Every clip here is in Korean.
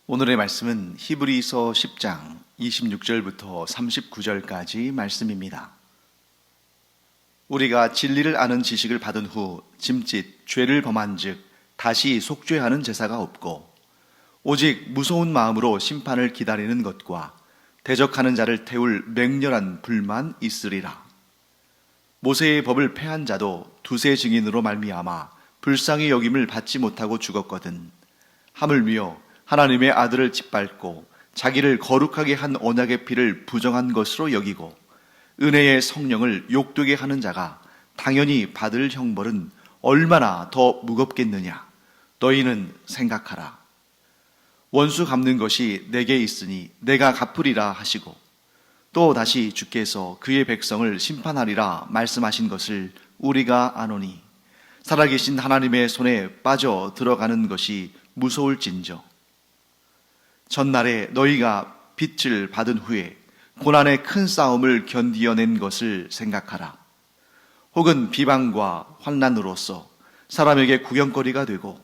오늘의 말씀은 히브리서 10장 26절부터 39절까지 말씀입니다. 우리가 진리를 아는 지식을 받은 후 짐짓 죄를 범한 즉 다시 속죄하는 제사가 없고 오직 무서운 마음으로 심판을 기다리는 것과 대적하는 자를 태울 맹렬한 불만 있으리라. 모세의 법을 폐한 자도 두세 증인으로 말미암아 불쌍히 여김을 받지 못하고 죽었거든. 하물며 하나님의 아들을 짓밟고 자기를 거룩하게 한 언약의 피를 부정한 것으로 여기고 은혜의 성령을 욕되게 하는 자가 당연히 받을 형벌은 얼마나 더 무겁겠느냐. 너희는 생각하라. 원수 갚는 것이 내게 있으니 내가 갚으리라 하시고 또 다시 주께서 그의 백성을 심판하리라 말씀하신 것을 우리가 아노니 살아계신 하나님의 손에 빠져 들어가는 것이 무서울진저. 전날에 너희가 빛을 받은 후에 고난의 큰 싸움을 견디어낸 것을 생각하라. 혹은 비방과 환난으로서 사람에게 구경거리가 되고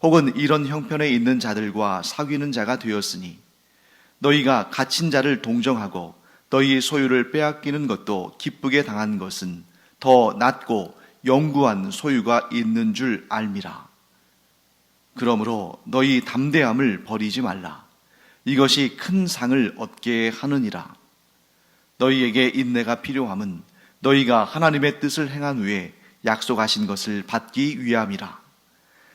혹은 이런 형편에 있는 자들과 사귀는 자가 되었으니 너희가 갇힌 자를 동정하고 너희의 소유를 빼앗기는 것도 기쁘게 당한 것은 더 낫고 영구한 소유가 있는 줄 알미라. 그러므로 너희 담대함을 버리지 말라. 이것이 큰 상을 얻게 하느니라. 너희에게 인내가 필요함은 너희가 하나님의 뜻을 행한 후에 약속하신 것을 받기 위함이라.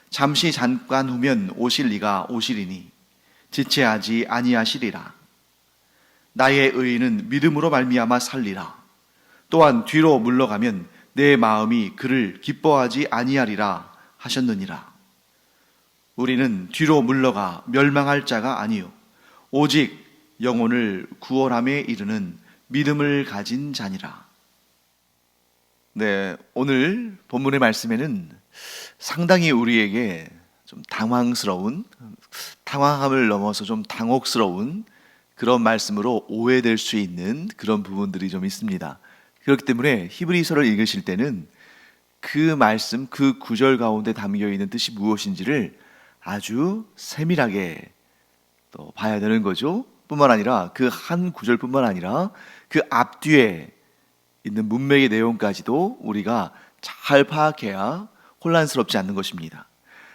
잠시 잠깐 후면 오실 이가 오시리니 지체하지 아니하시리라. 나의 의인은 믿음으로 말미암아 살리라. 또한 뒤로 물러가면 내 마음이 그를 기뻐하지 아니하리라 하셨느니라. 우리는 뒤로 물러가 멸망할 자가 아니요 오직 영혼을 구원함에 이르는 믿음을 가진 자니라. 네, 오늘 본문의 말씀에는 상당히 우리에게 좀 당황함을 넘어서 좀 당혹스러운 그런 말씀으로 오해될 수 있는 그런 부분들이 좀 있습니다. 그렇기 때문에 히브리서를 읽으실 때는 그 말씀, 그 구절 가운데 담겨 있는 뜻이 무엇인지를 아주 세밀하게 또 봐야 되는 거죠. 뿐만 아니라 그 한 구절뿐만 아니라 그 앞뒤에 있는 문맥의 내용까지도 우리가 잘 파악해야 혼란스럽지 않는 것입니다.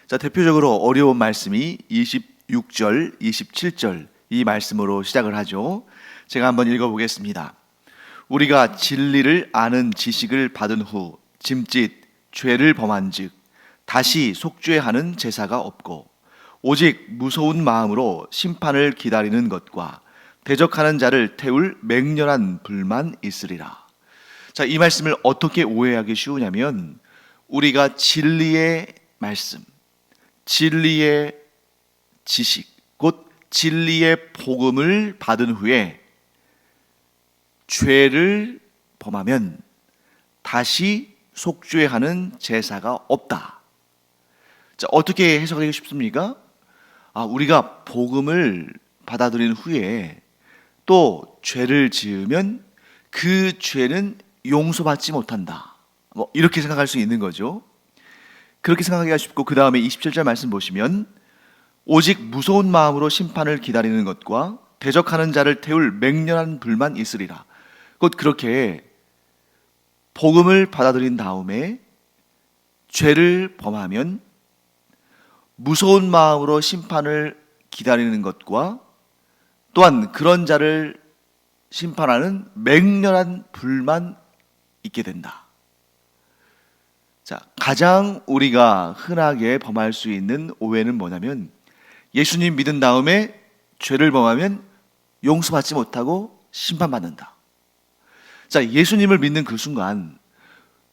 자, 대표적으로 어려운 말씀이 26절, 27절 이 말씀으로 시작을 하죠. 제가 한번 읽어보겠습니다. 우리가 진리를 아는 지식을 받은 후 짐짓 죄를 범한 즉 다시 속죄하는 제사가 없고 오직 무서운 마음으로 심판을 기다리는 것과 대적하는 자를 태울 맹렬한 불만 있으리라. 자, 이 말씀을 어떻게 오해하기 쉬우냐면 우리가 진리의 말씀, 진리의 지식, 곧 진리의 복음을 받은 후에 죄를 범하면 다시 속죄하는 제사가 없다. 자, 어떻게 해석하기 쉽습니까? 우리가 복음을 받아들인 후에 또 죄를 지으면 그 죄는 용서받지 못한다. 이렇게 생각할 수 있는 거죠. 그렇게 생각하기가 쉽고 그 다음에 27절 말씀 보시면 오직 무서운 마음으로 심판을 기다리는 것과 대적하는 자를 태울 맹렬한 불만 있으리라. 곧 그렇게 복음을 받아들인 다음에 죄를 범하면 무서운 마음으로 심판을 기다리는 것과 또한 그런 자를 심판하는 맹렬한 불만 있게 된다. 자, 가장 우리가 흔하게 범할 수 있는 오해는 뭐냐면 예수님 믿은 다음에 죄를 범하면 용서받지 못하고 심판받는다. 자, 예수님을 믿는 그 순간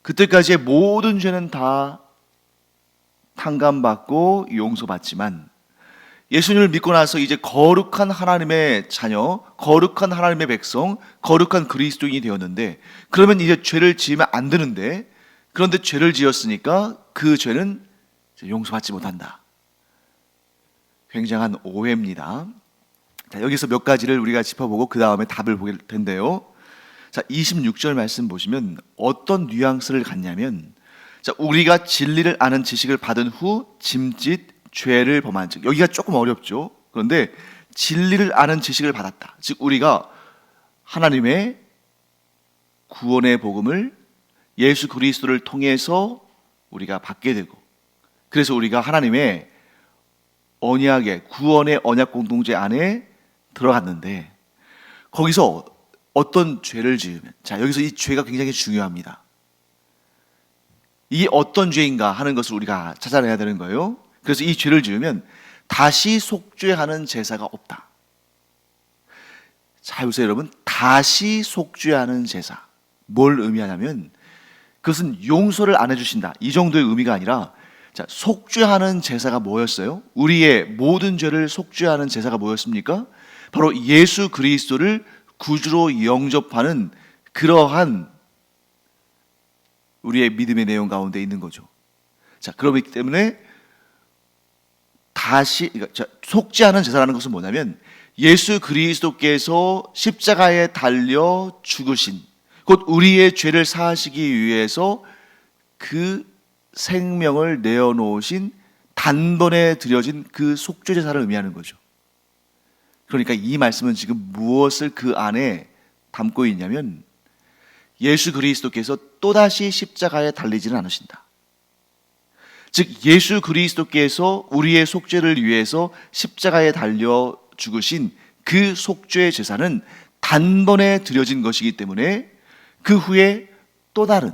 그때까지의 모든 죄는 다 탕감받고 용서받지만 예수님을 믿고 나서 이제 거룩한 하나님의 자녀, 거룩한 하나님의 백성, 거룩한 그리스도인이 되었는데 그러면 이제 죄를 지으면 안 되는데 그런데 죄를 지었으니까 그 죄는 용서받지 못한다. 굉장한 오해입니다. 자, 여기서 몇 가지를 우리가 짚어보고 그 다음에 답을 보게 텐데요. 자, 26절 말씀 보시면 어떤 뉘앙스를 갖냐면 자, 우리가 진리를 아는 지식을 받은 후 짐짓 죄를 범한 즉, 여기가 조금 어렵죠. 그런데 진리를 아는 지식을 받았다. 즉 우리가 하나님의 구원의 복음을 예수 그리스도를 통해서 우리가 받게 되고, 그래서 우리가 하나님의 언약의 구원의 언약 공동체 안에 들어갔는데, 거기서 어떤 죄를 지으면, 자 여기서 이 죄가 굉장히 중요합니다. 이게 어떤 죄인가 하는 것을 우리가 찾아내야 되는 거예요. 그래서 이 죄를 지으면 다시 속죄하는 제사가 없다. 자 보세요 여러분, 다시 속죄하는 제사, 뭘 의미하냐면 그것은 용서를 안 해주신다, 이 정도의 의미가 아니라, 자 속죄하는 제사가 뭐였어요? 우리의 모든 죄를 속죄하는 제사가 뭐였습니까? 바로 예수 그리스도를 구주로 영접하는 그러한 우리의 믿음의 내용 가운데 있는 거죠. 자 그렇기 때문에 다시 속죄하는 제사라는 것은 뭐냐면 예수 그리스도께서 십자가에 달려 죽으신, 곧 우리의 죄를 사하시기 위해서 그 생명을 내어놓으신, 단번에 드려진 그 속죄 제사를 의미하는 거죠. 그러니까 이 말씀은 지금 무엇을 그 안에 담고 있냐면 예수 그리스도께서 또다시 십자가에 달리지는 않으신다. 즉 예수 그리스도께서 우리의 속죄를 위해서 십자가에 달려 죽으신 그 속죄 제사는 단번에 드려진 것이기 때문에 그 후에 또 다른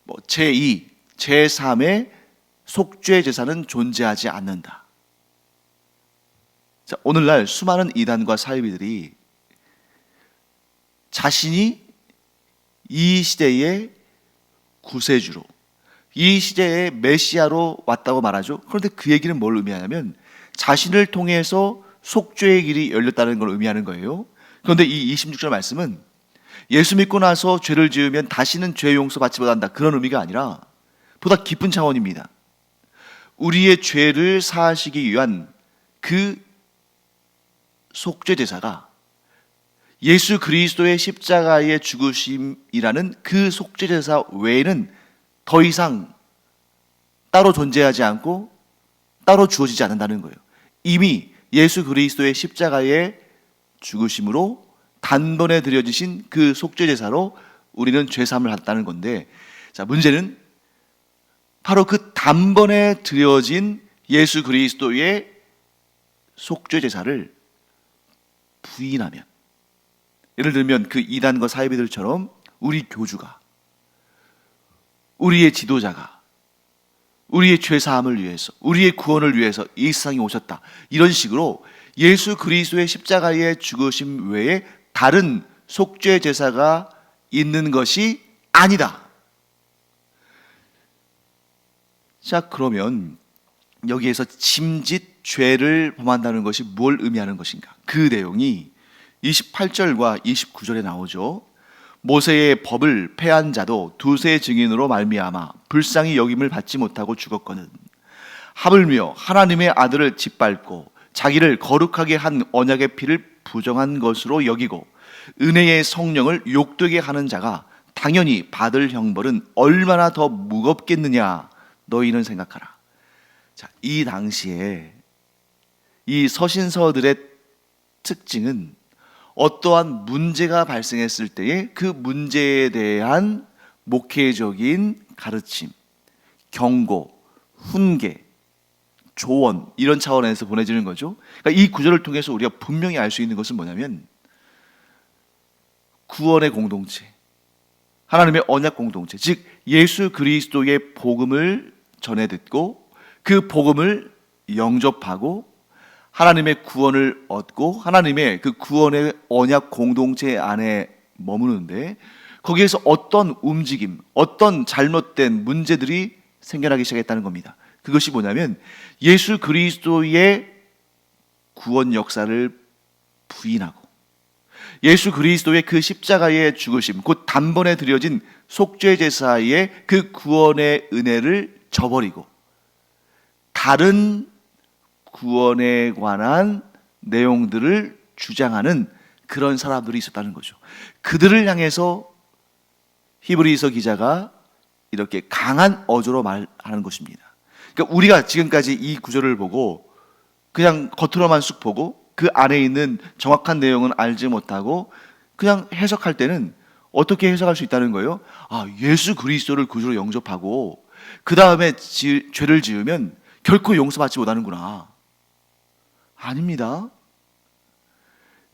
제2, 제3의 속죄 제사는 존재하지 않는다. 자, 오늘날 수많은 이단과 사이비들이 자신이 이 시대의 구세주로, 이 시대의 메시아로 왔다고 말하죠. 그런데 그 얘기는 뭘 의미하냐면 자신을 통해서 속죄의 길이 열렸다는 걸 의미하는 거예요. 그런데 이 26절 말씀은 예수 믿고 나서 죄를 지으면 다시는 죄 용서 받지 못한다, 그런 의미가 아니라 보다 깊은 차원입니다. 우리의 죄를 사하시기 위한 그 속죄 제사가 예수 그리스도의 십자가의 죽으심이라는 그 속죄 제사 외에는 더 이상 따로 존재하지 않고 따로 주어지지 않는다는 거예요. 이미 예수 그리스도의 십자가의 죽으심으로 단번에 드려지신 그 속죄 제사로 우리는 죄사함을 받았다는 건데, 자 문제는 바로 그 단번에 드려진 예수 그리스도의 속죄 제사를 부인하면, 예를 들면 그 이단과 사이비들처럼 우리 교주가, 우리의 지도자가 우리의 죄사함을 위해서, 우리의 구원을 위해서 이 세상에 오셨다, 이런 식으로 예수 그리스도의 십자가의 죽으심 외에 다른 속죄 제사가 있는 것이 아니다. 자 그러면 여기에서 짐짓 죄를 범한다는 것이 뭘 의미하는 것인가? 그 내용이 28절과 29절에 나오죠. 모세의 법을 폐한 자도 두세 증인으로 말미암아 불쌍히 여김을 받지 못하고 죽었거든. 하물며 하나님의 아들을 짓밟고 자기를 거룩하게 한 언약의 피를 부정한 것으로 여기고 은혜의 성령을 욕되게 하는 자가 당연히 받을 형벌은 얼마나 더 무겁겠느냐, 너희는 생각하라. 자, 이 당시에 이 서신서들의 특징은 어떠한 문제가 발생했을 때에 그 문제에 대한 목회적인 가르침, 경고, 훈계, 조언, 이런 차원에서 보내지는 거죠. 그러니까 이 구절을 통해서 우리가 분명히 알 수 있는 것은 뭐냐면 구원의 공동체, 하나님의 언약 공동체, 즉 예수 그리스도의 복음을 전해 듣고 그 복음을 영접하고 하나님의 구원을 얻고 하나님의 그 구원의 언약 공동체 안에 머무는데, 거기에서 어떤 움직임, 어떤 잘못된 문제들이 생겨나기 시작했다는 겁니다. 그것이 뭐냐면 예수 그리스도의 구원 역사를 부인하고 예수 그리스도의 그 십자가의 죽으심, 곧 단번에 드려진 속죄 제사의 그 구원의 은혜를 저버리고 다른 구원에 관한 내용들을 주장하는 그런 사람들이 있었다는 거죠. 그들을 향해서 히브리서 기자가 이렇게 강한 어조로 말하는 것입니다. 그러니까 우리가 지금까지 이 구절을 보고 그냥 겉으로만 쑥 보고 그 안에 있는 정확한 내용은 알지 못하고 그냥 해석할 때는 어떻게 해석할 수 있다는 거예요? 아, 예수 그리스도를 구주로 영접하고 그 다음에 죄를 지으면 결코 용서받지 못하는구나. 아닙니다.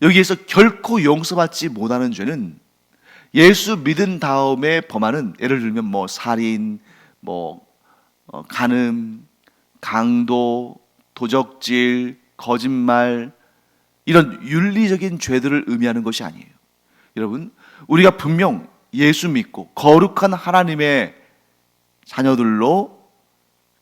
여기에서 결코 용서받지 못하는 죄는 예수 믿은 다음에 범하는, 예를 들면 뭐 살인, 간음, 강도, 도적질, 거짓말, 이런 윤리적인 죄들을 의미하는 것이 아니에요. 여러분, 우리가 분명 예수 믿고 거룩한 하나님의 자녀들로,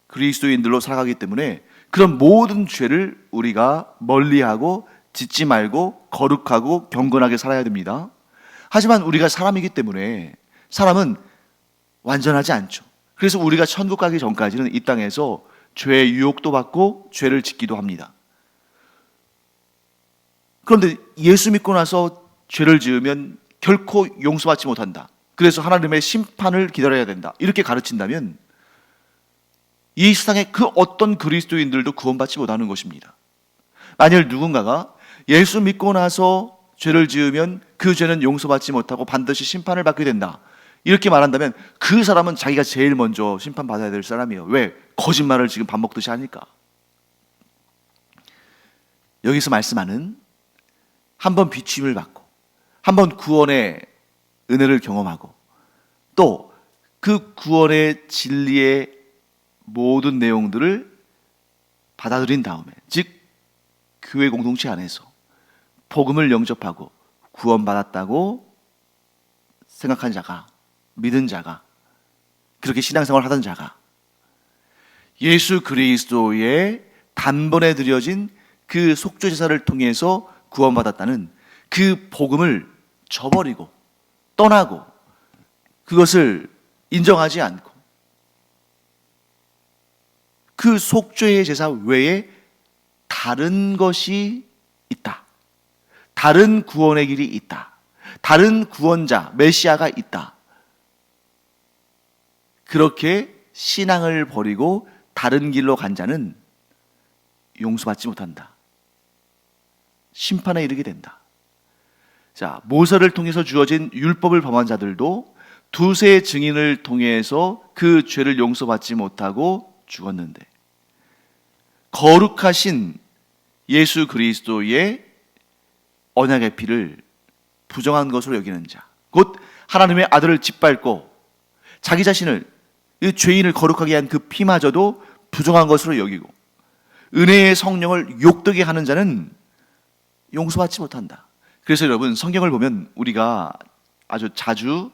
그리스도인들로 살아가기 때문에 그런 모든 죄를 우리가 멀리하고 짓지 말고 거룩하고 경건하게 살아야 됩니다. 하지만 우리가 사람이기 때문에 사람은 완전하지 않죠. 그래서 우리가 천국 가기 전까지는 이 땅에서 죄의 유혹도 받고 죄를 짓기도 합니다. 그런데 예수 믿고 나서 죄를 지으면 결코 용서받지 못한다. 그래서 하나님의 심판을 기다려야 된다. 이렇게 가르친다면 이 세상의 그 어떤 그리스도인들도 구원받지 못하는 것입니다. 만일 누군가가 예수 믿고 나서 죄를 지으면 그 죄는 용서받지 못하고 반드시 심판을 받게 된다, 이렇게 말한다면 그 사람은 자기가 제일 먼저 심판받아야 될 사람이에요. 왜? 거짓말을 지금 밥 먹듯이 하니까. 여기서 말씀하는 한번 비추임을 받고 한번 구원의 은혜를 경험하고 또 그 구원의 진리의 모든 내용들을 받아들인 다음에, 즉 교회 공동체 안에서 복음을 영접하고 구원받았다고 생각한 자가, 믿은 자가, 그렇게 신앙생활을 하던 자가 예수 그리스도의 단번에 드려진 그 속죄제사를 통해서 구원받았다는 그 복음을 저버리고 떠나고 그것을 인정하지 않고 그 속죄의 제사 외에 다른 것이 있다, 다른 구원의 길이 있다, 다른 구원자 메시아가 있다, 그렇게 신앙을 버리고 다른 길로 간 자는 용서받지 못한다. 심판에 이르게 된다. 자, 모세를 통해서 주어진 율법을 범한 자들도 두세 증인을 통해서 그 죄를 용서받지 못하고 죽었는데, 거룩하신 예수 그리스도의 언약의 피를 부정한 것으로 여기는 자, 곧 하나님의 아들을 짓밟고 자기 자신을, 이 죄인을 거룩하게 한 그 피마저도 부정한 것으로 여기고 은혜의 성령을 욕되게 하는 자는 용서받지 못한다. 그래서 여러분, 성경을 보면 우리가 아주 자주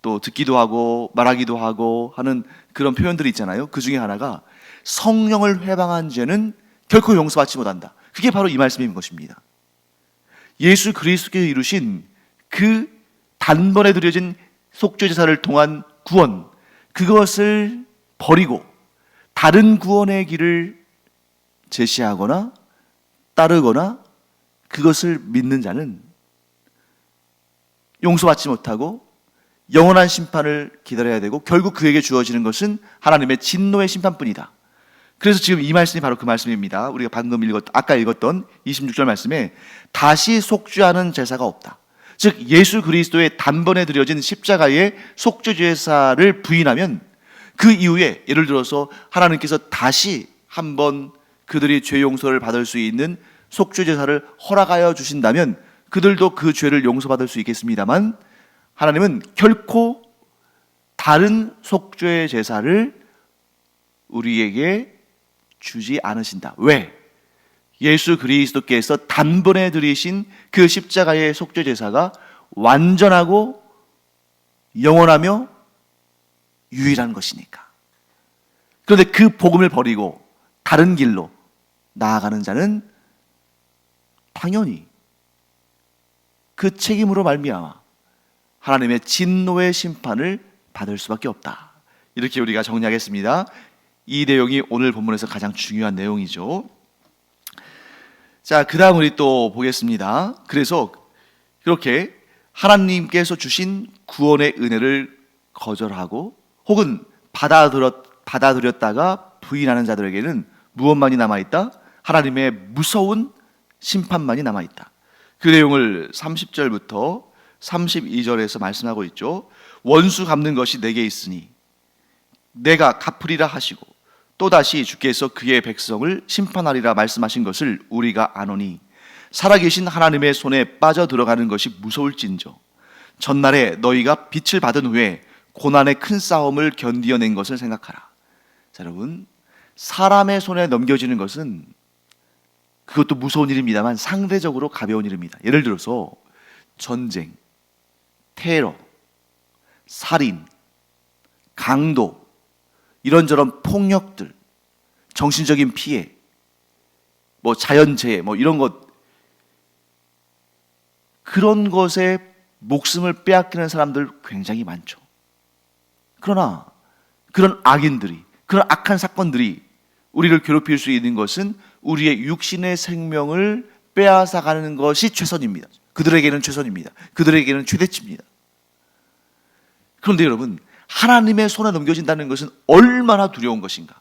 또 듣기도 하고 말하기도 하고 하는 그런 표현들이 있잖아요. 그 중에 하나가 성령을 회방한 죄는 결코 용서받지 못한다. 그게 바로 이 말씀인 것입니다. 예수 그리스도께서 이루신 그 단번에 드려진 속죄제사를 통한 구원, 그것을 버리고 다른 구원의 길을 제시하거나 따르거나 그것을 믿는 자는 용서받지 못하고 영원한 심판을 기다려야 되고 결국 그에게 주어지는 것은 하나님의 진노의 심판뿐이다. 그래서 지금 이 말씀이 바로 그 말씀입니다. 우리가 방금 아까 읽었던 26절 말씀에 다시 속죄하는 제사가 없다. 즉 예수 그리스도의 단번에 드려진 십자가의 속죄제사를 부인하면 그 이후에 예를 들어서 하나님께서 다시 한번 그들이 죄 용서를 받을 수 있는 속죄제사를 허락하여 주신다면 그들도 그 죄를 용서받을 수 있겠습니다만, 하나님은 결코 다른 속죄 제사를 우리에게 주지 않으신다. 왜? 예수 그리스도께서 단번에 드리신 그 십자가의 속죄 제사가 완전하고 영원하며 유일한 것이니까. 그런데 그 복음을 버리고 다른 길로 나아가는 자는 당연히 그 책임으로 말미암아 하나님의 진노의 심판을 받을 수밖에 없다. 이렇게 우리가 정리하겠습니다. 이 내용이 오늘 본문에서 가장 중요한 내용이죠. 자, 그 다음 우리 또 보겠습니다. 그래서 이렇게 하나님께서 주신 구원의 은혜를 거절하고 혹은 받아들였다가 부인하는 자들에게는 무엇만이 남아있다? 하나님의 무서운 심판만이 남아있다. 그 내용을 30절부터 32절에서 말씀하고 있죠. 원수 갚는 것이 내게 있으니 내가 갚으리라 하시고 또다시 주께서 그의 백성을 심판하리라 말씀하신 것을 우리가 아노니 살아계신 하나님의 손에 빠져 들어가는 것이 무서울진저 전날에 너희가 빛을 받은 후에 고난의 큰 싸움을 견디어낸 것을 생각하라. 자, 여러분, 사람의 손에 넘겨지는 것은 그것도 무서운 일입니다만 상대적으로 가벼운 일입니다. 예를 들어서 전쟁, 테러, 살인, 강도, 이런저런 폭력들, 정신적인 피해, 자연재해, 이런 것, 그런 것에 목숨을 빼앗기는 사람들 굉장히 많죠. 그러나 그런 악인들이, 그런 악한 사건들이 우리를 괴롭힐 수 있는 것은 우리의 육신의 생명을 빼앗아가는 것이 최선입니다. 그들에게는 최선입니다. 그들에게는 최대치입니다. 그런데 여러분, 하나님의 손에 넘겨진다는 것은 얼마나 두려운 것인가.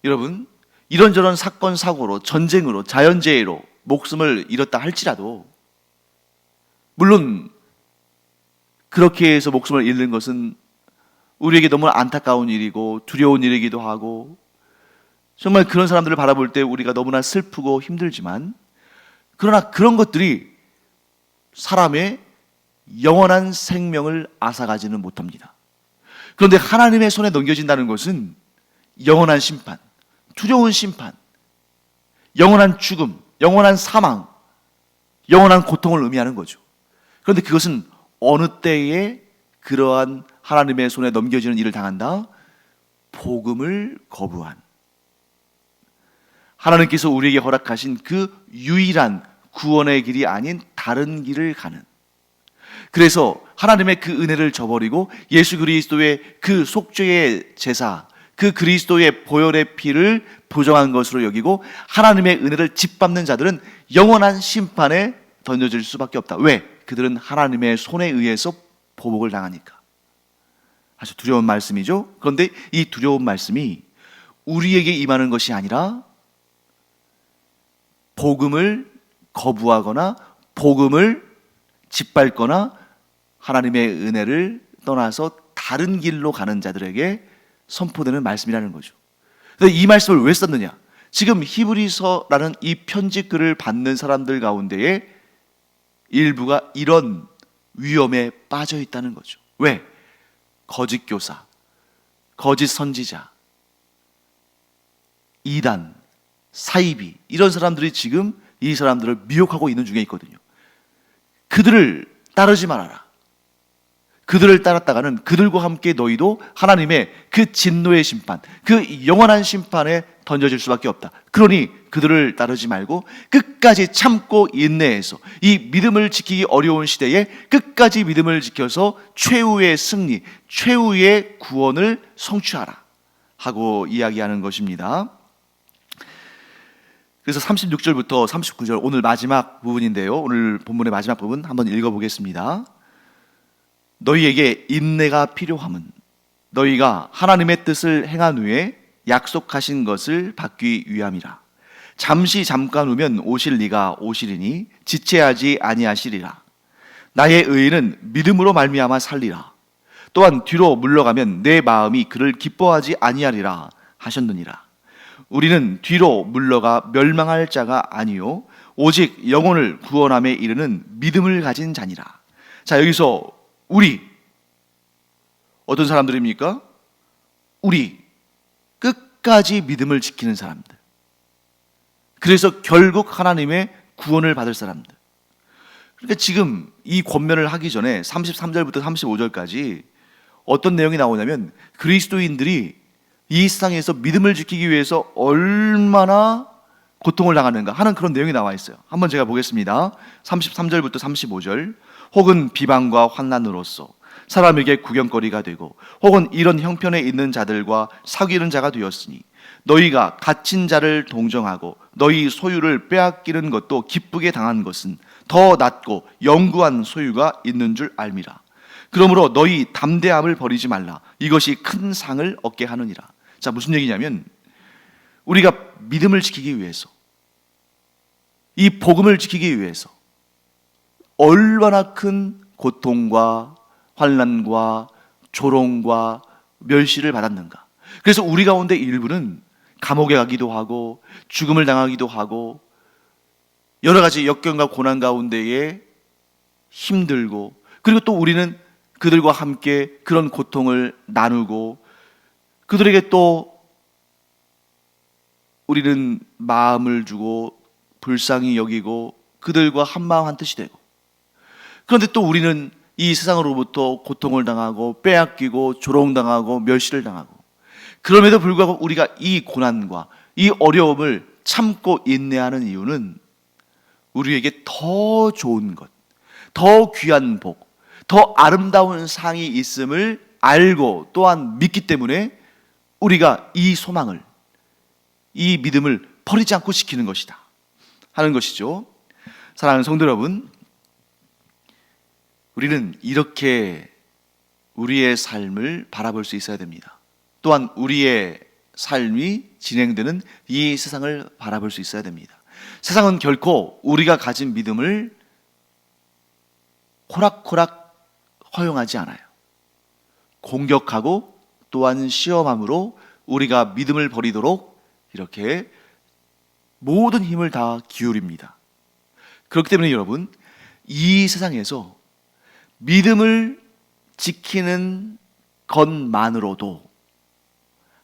여러분, 이런저런 사건, 사고로, 전쟁으로, 자연재해로 목숨을 잃었다 할지라도, 물론 그렇게 해서 목숨을 잃는 것은 우리에게 너무 안타까운 일이고 두려운 일이기도 하고, 정말 그런 사람들을 바라볼 때 우리가 너무나 슬프고 힘들지만, 그러나 그런 것들이 사람의 영원한 생명을 앗아가지는 못합니다. 그런데 하나님의 손에 넘겨진다는 것은 영원한 심판, 두려운 심판, 영원한 죽음, 영원한 사망, 영원한 고통을 의미하는 거죠. 그런데 그것은 어느 때에 그러한 하나님의 손에 넘겨지는 일을 당한다? 복음을 거부한, 하나님께서 우리에게 허락하신 그 유일한 구원의 길이 아닌 다른 길을 가는, 그래서 하나님의 그 은혜를 저버리고 예수 그리스도의 그 속죄의 제사, 그 그리스도의 보혈의 피를 부정한 것으로 여기고 하나님의 은혜를 짓밟는 자들은 영원한 심판에 던져질 수밖에 없다. 왜? 그들은 하나님의 손에 의해서 보복을 당하니까. 아주 두려운 말씀이죠. 그런데 이 두려운 말씀이 우리에게 임하는 것이 아니라 복음을 거부하거나 복음을 짓밟거나 하나님의 은혜를 떠나서 다른 길로 가는 자들에게 선포되는 말씀이라는 거죠. 이 말씀을 왜 썼느냐? 지금 히브리서라는 이 편지글을 받는 사람들 가운데에 일부가 이런 위험에 빠져 있다는 거죠. 왜? 거짓 교사, 거짓 선지자, 이단, 사이비, 이런 사람들이 지금 이 사람들을 미혹하고 있는 중에 있거든요. 그들을 따르지 말아라. 그들을 따랐다가는 그들과 함께 너희도 하나님의 그 진노의 심판, 그 영원한 심판에 던져질 수밖에 없다. 그러니 그들을 따르지 말고 끝까지 참고 인내해서 이 믿음을 지키기 어려운 시대에 끝까지 믿음을 지켜서 최후의 승리, 최후의 구원을 성취하라 하고 이야기하는 것입니다. 그래서 36절부터 39절, 오늘 마지막 부분인데요, 오늘 본문의 마지막 부분 한번 읽어보겠습니다. 너희에게 인내가 필요함은 너희가 하나님의 뜻을 행한 후에 약속하신 것을 받기 위함이라. 잠시 잠깐 후면 오실 이가 오시리니 지체하지 아니하시리라. 나의 의인은 믿음으로 말미암아 살리라. 또한 뒤로 물러가면 내 마음이 그를 기뻐하지 아니하리라 하셨느니라. 우리는 뒤로 물러가 멸망할 자가 아니요 오직 영혼을 구원함에 이르는 믿음을 가진 자니라. 자, 여기서 우리, 어떤 사람들입니까? 우리, 끝까지 믿음을 지키는 사람들, 그래서 결국 하나님의 구원을 받을 사람들. 그러니까 지금 이 권면을 하기 전에 33절부터 35절까지 어떤 내용이 나오냐면 그리스도인들이 이 세상에서 믿음을 지키기 위해서 얼마나 고통을 당하는가 하는 그런 내용이 나와 있어요. 한번 제가 보겠습니다. 33절부터 35절. 혹은 비방과 환난으로서 사람에게 구경거리가 되고 혹은 이런 형편에 있는 자들과 사귀는 자가 되었으니 너희가 갇힌 자를 동정하고 너희 소유를 빼앗기는 것도 기쁘게 당한 것은 더 낫고 영구한 소유가 있는 줄 알미라. 그러므로 너희 담대함을 버리지 말라. 이것이 큰 상을 얻게 하느니라. 자, 무슨 얘기냐면 우리가 믿음을 지키기 위해서, 이 복음을 지키기 위해서 얼마나 큰 고통과 환난과 조롱과 멸시를 받았는가. 그래서 우리 가운데 일부는 감옥에 가기도 하고 죽음을 당하기도 하고 여러 가지 역경과 고난 가운데에 힘들고, 그리고 또 우리는 그들과 함께 그런 고통을 나누고 그들에게 또 우리는 마음을 주고 불쌍히 여기고 그들과 한마음 한뜻이 되고, 그런데 또 우리는 이 세상으로부터 고통을 당하고 빼앗기고 조롱당하고 멸시를 당하고, 그럼에도 불구하고 우리가 이 고난과 이 어려움을 참고 인내하는 이유는 우리에게 더 좋은 것, 더 귀한 복, 더 아름다운 상이 있음을 알고 또한 믿기 때문에 우리가 이 소망을, 이 믿음을 버리지 않고 지키는 것이다 하는 것이죠. 사랑하는 성도 여러분, 우리는 이렇게 우리의 삶을 바라볼 수 있어야 됩니다. 또한 우리의 삶이 진행되는 이 세상을 바라볼 수 있어야 됩니다. 세상은 결코 우리가 가진 믿음을 호락호락 허용하지 않아요. 공격하고 또한 시험함으로 우리가 믿음을 버리도록 이렇게 모든 힘을 다 기울입니다. 그렇기 때문에 여러분, 이 세상에서 믿음을 지키는 것만으로도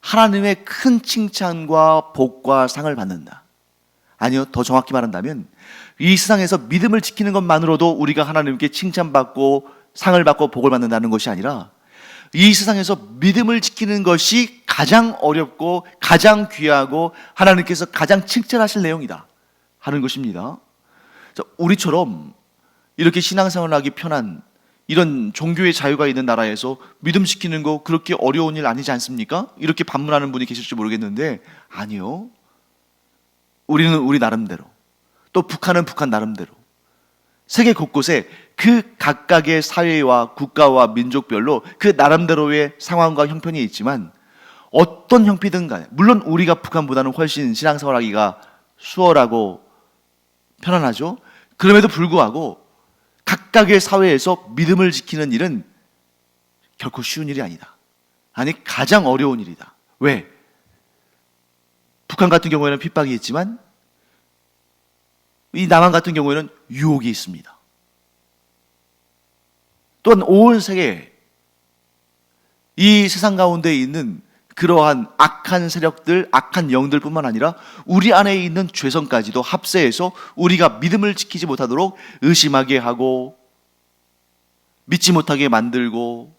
하나님의 큰 칭찬과 복과 상을 받는다. 아니요, 더 정확히 말한다면 이 세상에서 믿음을 지키는 것만으로도 우리가 하나님께 칭찬받고 상을 받고 복을 받는다는 것이 아니라, 이 세상에서 믿음을 지키는 것이 가장 어렵고 가장 귀하고 하나님께서 가장 칭찬하실 내용이다 하는 것입니다. 우리처럼 이렇게 신앙생활하기 편한 이런 종교의 자유가 있는 나라에서 믿음 지키는 거 그렇게 어려운 일 아니지 않습니까? 이렇게 반문하는 분이 계실지 모르겠는데, 아니요, 우리는 우리 나름대로, 또 북한은 북한 나름대로 세계 곳곳에 그 각각의 사회와 국가와 민족별로 그 나름대로의 상황과 형편이 있지만, 어떤 형편이든 간에, 물론 우리가 북한보다는 훨씬 신앙생활하기가 수월하고 편안하죠. 그럼에도 불구하고 각각의 사회에서 믿음을 지키는 일은 결코 쉬운 일이 아니다. 아니, 가장 어려운 일이다. 왜? 북한 같은 경우에는 핍박이 있지만 이 남한 같은 경우에는 유혹이 있습니다. 또한 온 세계에 이 세상 가운데 있는 그러한 악한 세력들, 악한 영들뿐만 아니라 우리 안에 있는 죄성까지도 합세해서 우리가 믿음을 지키지 못하도록 의심하게 하고 믿지 못하게 만들고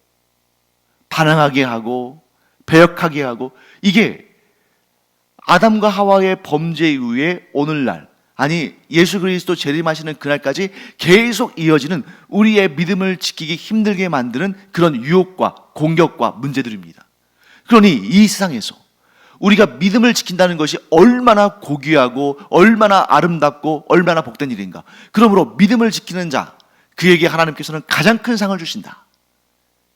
반항하게 하고 배역하게 하고, 이게 아담과 하와의 범죄 이후에 오늘날, 아니 예수 그리스도 재림하시는 그날까지 계속 이어지는 우리의 믿음을 지키기 힘들게 만드는 그런 유혹과 공격과 문제들입니다. 그러니 이 세상에서 우리가 믿음을 지킨다는 것이 얼마나 고귀하고 얼마나 아름답고 얼마나 복된 일인가. 그러므로 믿음을 지키는 자, 그에게 하나님께서는 가장 큰 상을 주신다.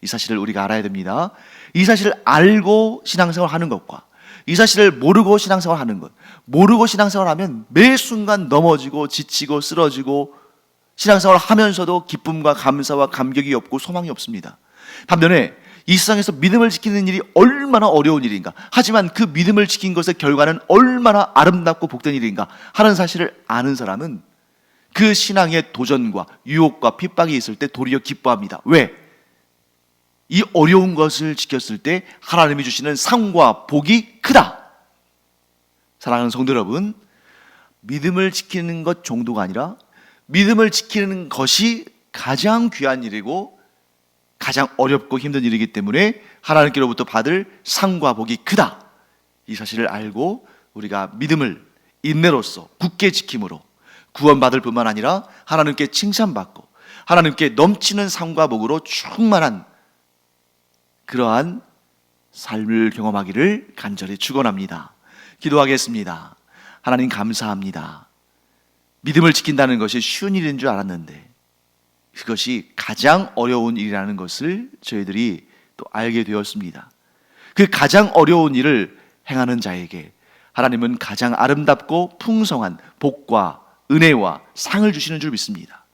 이 사실을 우리가 알아야 됩니다. 이 사실을 알고 신앙생활 하는 것과 이 사실을 모르고 신앙생활 하는 것, 모르고 신앙생활 하면 매 순간 넘어지고 지치고 쓰러지고 신앙생활 하면서도 기쁨과 감사와 감격이 없고 소망이 없습니다. 반면에 이 세상에서 믿음을 지키는 일이 얼마나 어려운 일인가, 하지만 그 믿음을 지킨 것의 결과는 얼마나 아름답고 복된 일인가 하는 사실을 아는 사람은 그 신앙의 도전과 유혹과 핍박이 있을 때 도리어 기뻐합니다. 왜? 이 어려운 것을 지켰을 때 하나님이 주시는 상과 복이 크다. 사랑하는 성도 여러분, 믿음을 지키는 것 정도가 아니라 믿음을 지키는 것이 가장 귀한 일이고 가장 어렵고 힘든 일이기 때문에 하나님께로부터 받을 상과 복이 크다. 이 사실을 알고 우리가 믿음을 인내로써 굳게 지킴으로 구원받을 뿐만 아니라 하나님께 칭찬받고 하나님께 넘치는 상과 복으로 충만한 그러한 삶을 경험하기를 간절히 축원합니다. 기도하겠습니다. 하나님 감사합니다. 믿음을 지킨다는 것이 쉬운 일인 줄 알았는데 그것이 가장 어려운 일이라는 것을 저희들이 또 알게 되었습니다. 그 가장 어려운 일을 행하는 자에게 하나님은 가장 아름답고 풍성한 복과 은혜와 상을 주시는 줄 믿습니다.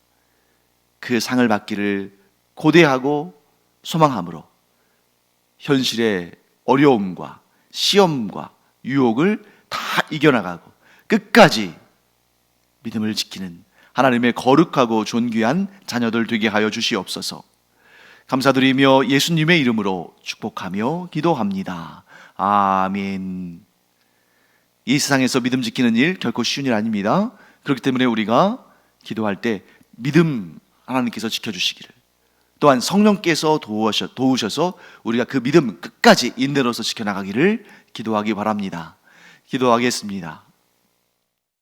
그 상을 받기를 고대하고 소망함으로 현실의 어려움과 시험과 유혹을 다 이겨나가고 끝까지 믿음을 지키는 하나님의 거룩하고 존귀한 자녀들 되게 하여 주시옵소서. 감사드리며 예수님의 이름으로 축복하며 기도합니다. 아멘. 이 세상에서 믿음 지키는 일 결코 쉬운 일 아닙니다. 그렇기 때문에 우리가 기도할 때 믿음 하나님께서 지켜주시기를, 또한 성령께서 도우셔서 우리가 그 믿음 끝까지 인내로서 지켜나가기를 기도하기 바랍니다. 기도하겠습니다.